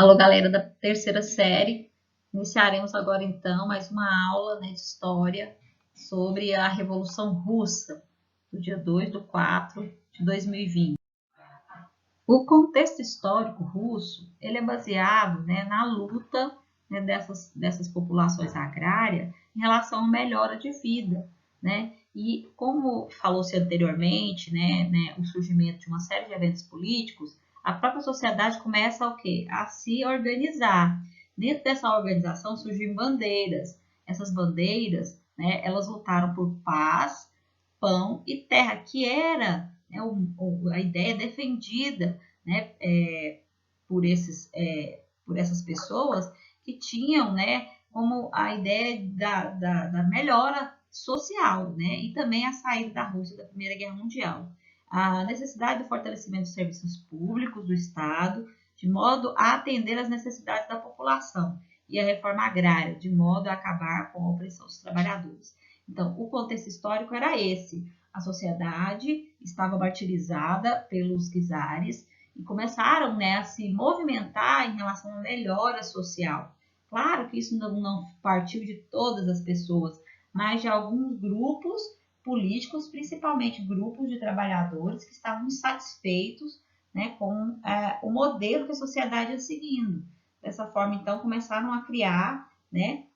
Alô, galera da terceira série. Iniciaremos agora, então, mais uma aula, né, de história sobre a Revolução Russa, do dia 2/4/2020. O contexto histórico russo, ele é baseado, né, na luta, né, dessas populações agrárias em relação à melhora de vida, né? E como falou-se anteriormente, né, o surgimento de uma série de eventos políticos, a própria sociedade começa o quê? A se organizar. Dentro dessa organização surgem bandeiras. Essas bandeiras, né, elas lutaram por paz, pão e terra, que era, né, a ideia defendida, né, por essas pessoas que tinham, né, como a ideia da melhora social, né, e também a saída da Rússia da Primeira Guerra Mundial. A necessidade do fortalecimento dos serviços públicos do Estado, de modo a atender às necessidades da população, e a reforma agrária, de modo a acabar com a opressão dos trabalhadores. Então, o contexto histórico era esse. A sociedade estava martirizada pelos czares e começaram, né, a se movimentar em relação à melhora social. Claro que isso não partiu de todas as pessoas, mas de alguns grupos políticos, principalmente grupos de trabalhadores que estavam insatisfeitos, né, com o modelo que a sociedade ia seguindo. Dessa forma, então, começaram a criar, né,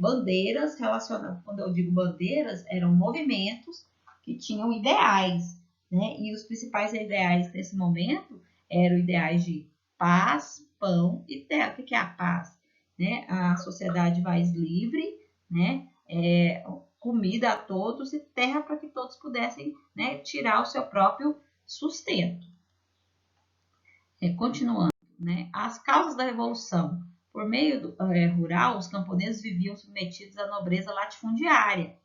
bandeiras relacionadas. Quando eu digo bandeiras, eram movimentos que tinham ideais, né? E os principais ideais nesse momento eram ideais de paz, pão e terra. O que é a paz? Né? A sociedade mais livre, né? Comida a todos e terra para que todos pudessem, né, tirar o seu próprio sustento. Continuando, né? As causas da Revolução. Por meio rural, os camponeses viviam submetidos à nobreza latifundiária,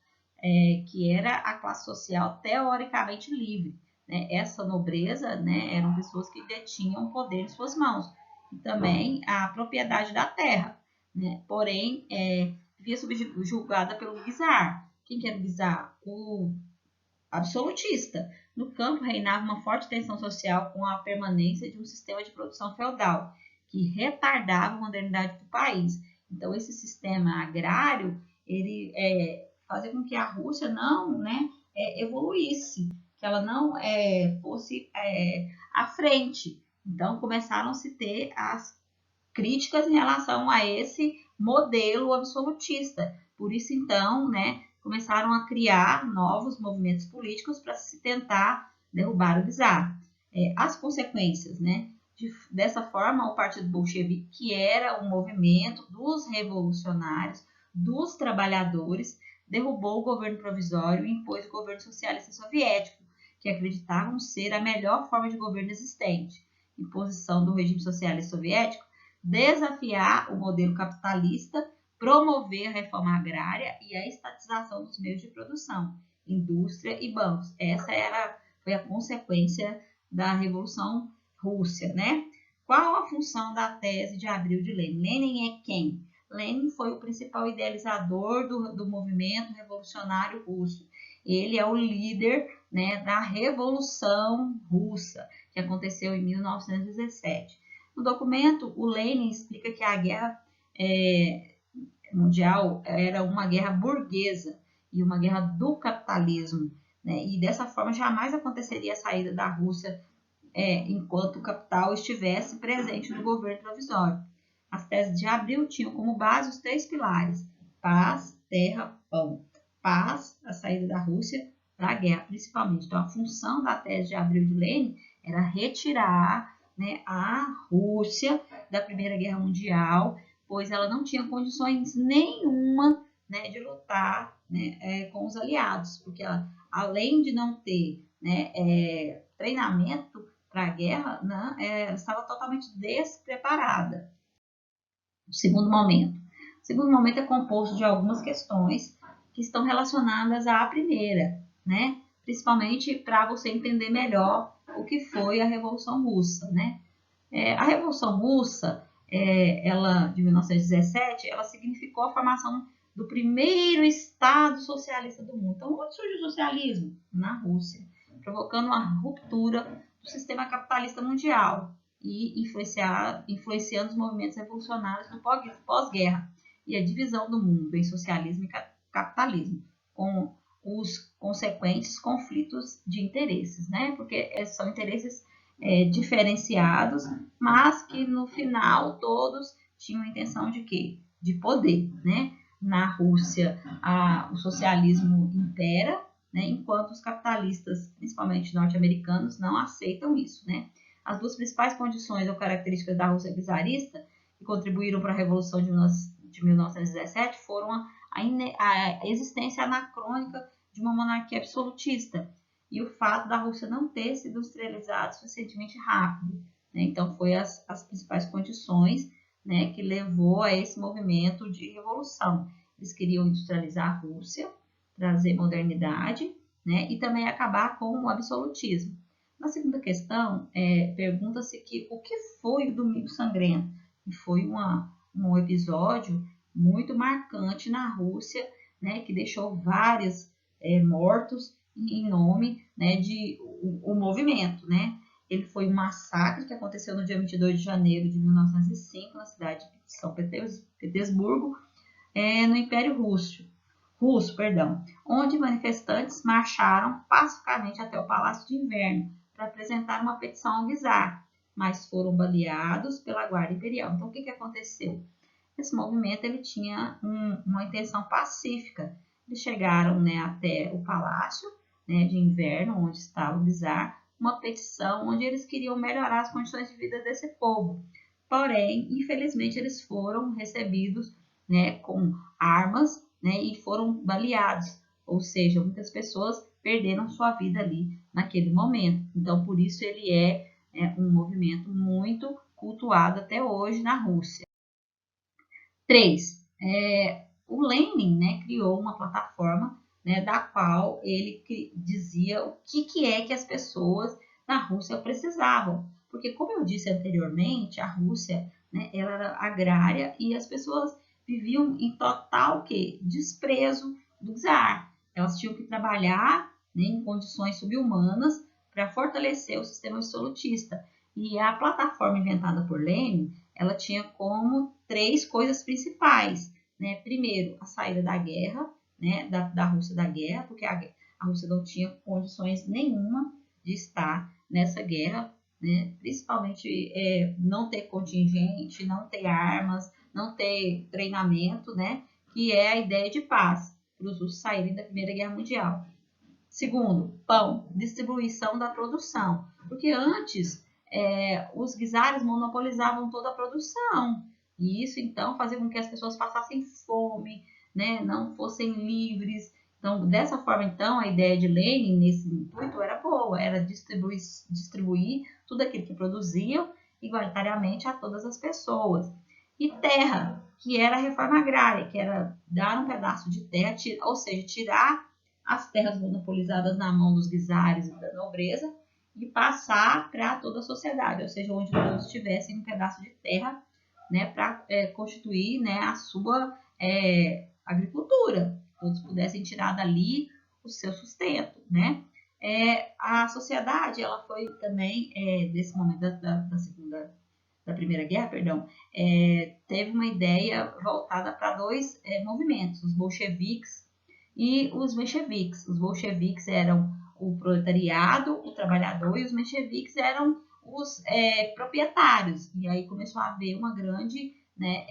que era a classe social teoricamente livre. Né? Essa nobreza, né, eram pessoas que detinham o poder em suas mãos. E também a propriedade da terra. Né? Porém, vivia subjugada pelo czar. Quem que era o czar? O absolutista. No campo reinava uma forte tensão social com a permanência de um sistema de produção feudal, que retardava a modernidade do país. Então, esse sistema agrário, ele fazia com que a Rússia não, né, evoluísse, que ela não fosse à frente. Então, começaram a se ter as críticas em relação a esse modelo absolutista. Por isso, então, né, começaram a criar novos movimentos políticos para se tentar derrubar o czar. As consequências, né? Dessa forma, o Partido Bolchevique, que era um movimento dos revolucionários, dos trabalhadores, derrubou o governo provisório e impôs o governo socialista soviético, que acreditavam ser a melhor forma de governo existente. Imposição do regime socialista soviético, desafiar o modelo capitalista, promover a reforma agrária e a estatização dos meios de produção, indústria e bancos. Essa foi a consequência da Revolução Russa, né? Qual a função da tese de Abril de Lenin? Lenin é quem? Lenin foi o principal idealizador do movimento revolucionário russo. Ele é o líder, né, da Revolução Russa, que aconteceu em 1917. No documento, o Lenin explica que a guerra mundial era uma guerra burguesa e uma guerra do capitalismo, né? E dessa forma jamais aconteceria a saída da Rússia enquanto o capital estivesse presente no governo provisório. As teses de Abril tinham como base os 3 pilares: paz, terra, pão. Paz, a saída da Rússia para a guerra, principalmente. Então, a função da tese de Abril de Lenin era retirar, né, a Rússia da Primeira Guerra Mundial, pois ela não tinha condições nenhuma, né, de lutar, né, com os aliados, porque ela, além de não ter, né, treinamento para a guerra, né, estava totalmente despreparada. O segundo momento é composto de algumas questões que estão relacionadas à primeira, né? Principalmente para você entender melhor o que foi a Revolução Russa, né? A Revolução Russa, ela de 1917, ela significou a formação do primeiro Estado socialista do mundo. Então, onde surge o socialismo? Na Rússia, provocando uma ruptura do sistema capitalista mundial e influenciando os movimentos revolucionários do pós-guerra e a divisão do mundo em socialismo e capitalismo, com os consequentes conflitos de interesses, né? Porque são interesses diferenciados, mas que no final todos tinham a intenção de quê? De poder, né? Na Rússia, o socialismo impera, né? Enquanto os capitalistas, principalmente norte-americanos, não aceitam isso, né? As duas principais condições ou características da Rússia czarista que contribuíram para a Revolução de 1917 foram a existência anacrônica de uma monarquia absolutista e o fato da Rússia não ter se industrializado suficientemente rápido, né? Então, foi as principais condições, né, que levou a esse movimento de revolução. Eles queriam industrializar a Rússia, trazer modernidade, né, e também acabar com o absolutismo. Na segunda questão, pergunta-se o que foi o Domingo Sangrento, que foi um episódio muito marcante na Rússia, né, que deixou vários mortos em nome, né, de o movimento, né? Ele foi um massacre que aconteceu no dia 22 de janeiro de 1905 na cidade de São Petersburgo, no Império Russo, onde manifestantes marcharam pacificamente até o Palácio de Inverno para apresentar uma petição ao czar, mas foram baleados pela Guarda Imperial. Então, o que aconteceu? Esse movimento ele tinha uma intenção pacífica. Eles chegaram, né, até o Palácio, né, de Inverno, onde estava o czar, uma petição onde eles queriam melhorar as condições de vida desse povo. Porém, infelizmente, eles foram recebidos, né, com armas, né, e foram baleados. Ou seja, muitas pessoas perderam sua vida ali naquele momento. Então, por isso ele é um movimento muito cultuado até hoje na Rússia. 3. O Lenin, né, criou uma plataforma, né, da qual ele dizia o que é que as pessoas na Rússia precisavam. Porque, como eu disse anteriormente, a Rússia, né, ela era agrária e as pessoas viviam em total desprezo do czar. Elas tinham que trabalhar, né, em condições subhumanas para fortalecer o sistema absolutista. E a plataforma inventada por Lenin, ela tinha como 3 coisas principais, né? Primeiro, a saída da guerra, né? Da Rússia da guerra, porque a Rússia não tinha condições nenhuma de estar nessa guerra, né? Principalmente não ter contingente, não ter armas, não ter treinamento, né? Que é a ideia de paz para os russos saírem da Primeira Guerra Mundial. Segundo, pão, distribuição da produção, porque antes os czares monopolizavam toda a produção, e isso então fazia com que as pessoas passassem fome, né, não fossem livres. Então, dessa forma, então, a ideia de Lenin nesse intuito era boa, era distribuir tudo aquilo que produziam igualitariamente a todas as pessoas. E terra, que era a reforma agrária, que era dar um pedaço de terra, ou seja, tirar as terras monopolizadas na mão dos czares e da nobreza e passar para toda a sociedade, ou seja, onde todos tivessem um pedaço de terra, né, para constituir, né, a sua agricultura, todos pudessem tirar dali o seu sustento, né? A sociedade, ela foi também, desse momento da Primeira Guerra, teve uma ideia voltada para 2 movimentos, os bolcheviques e os mencheviques. Os bolcheviques eram o proletariado, o trabalhador, e os mencheviques eram os proprietários. E aí começou a haver uma grande, né,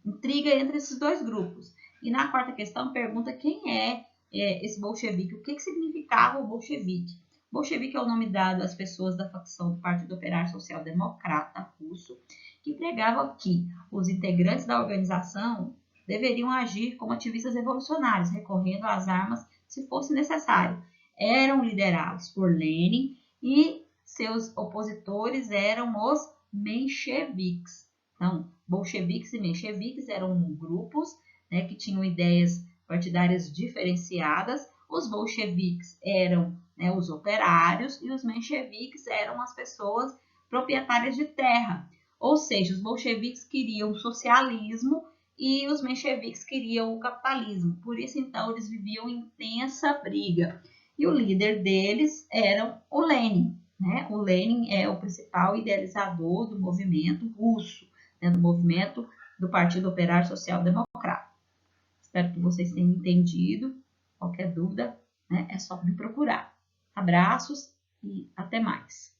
intriga entre esses 2 grupos. E na 4ª questão pergunta quem é esse bolchevique, o que significava o bolchevique. Bolchevique é o nome dado às pessoas da facção do Partido Operário Social Democrata Russo, que pregava que os integrantes da organização deveriam agir como ativistas revolucionários, recorrendo às armas se fosse necessário. Eram liderados por Lenin e seus opositores eram os mencheviques. Então, bolcheviques e mencheviques eram grupos, né, que tinham ideias partidárias diferenciadas. Os bolcheviques eram, né, os operários e os mencheviques eram as pessoas proprietárias de terra. Ou seja, os bolcheviques queriam o socialismo e os mencheviques queriam o capitalismo. Por isso, então, eles viviam intensa briga. E o líder deles era o Lenin. né? O Lenin é o principal idealizador do movimento russo, né? Do movimento do Partido Operário Social Democrata. Espero que vocês tenham entendido. Qualquer dúvida, né, é só me procurar. Abraços e até mais.